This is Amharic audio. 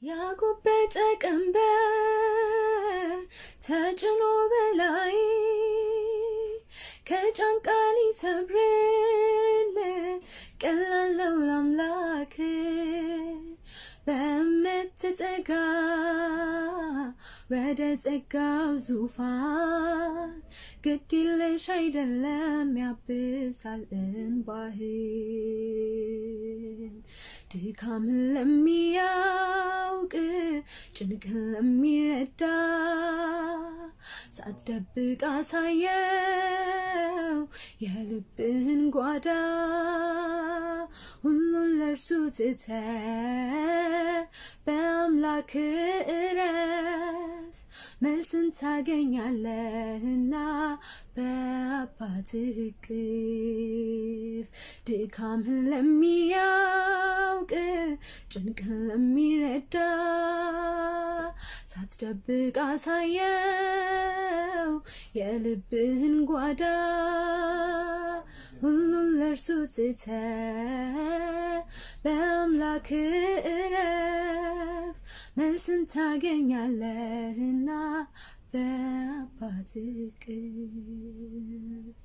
ያጎበጠ ቀንበር ተጭኖ በላይ ከጫንቃ ሊሰብርል ቀላል ነው ለአምላክ በእምነት ተጠጋ ወደ ጸጋው ዙፋን ግድ የለሽ አይደለም ያብሳል እንባህን ድካምን ለሚያውቅ ጭንቅን ለሚረዳ ሳትደብቅ አሳየው የልብህን ጓዳ ሁሉን ለእርሱ ትተህ በአምላክ እረፍ መልስን ታገኛለህና በአባትህ እቅፍ ድካምህን ለሚያውቅ ጭንቅህን ለሚረዳ ሳትደብቅ አሳየው የልብህን ጓዳ ሁሉን ለእርሱ ትተህ በአምላክ እረፍ መልስን ታገኛለህና በአባትህ እቅፍ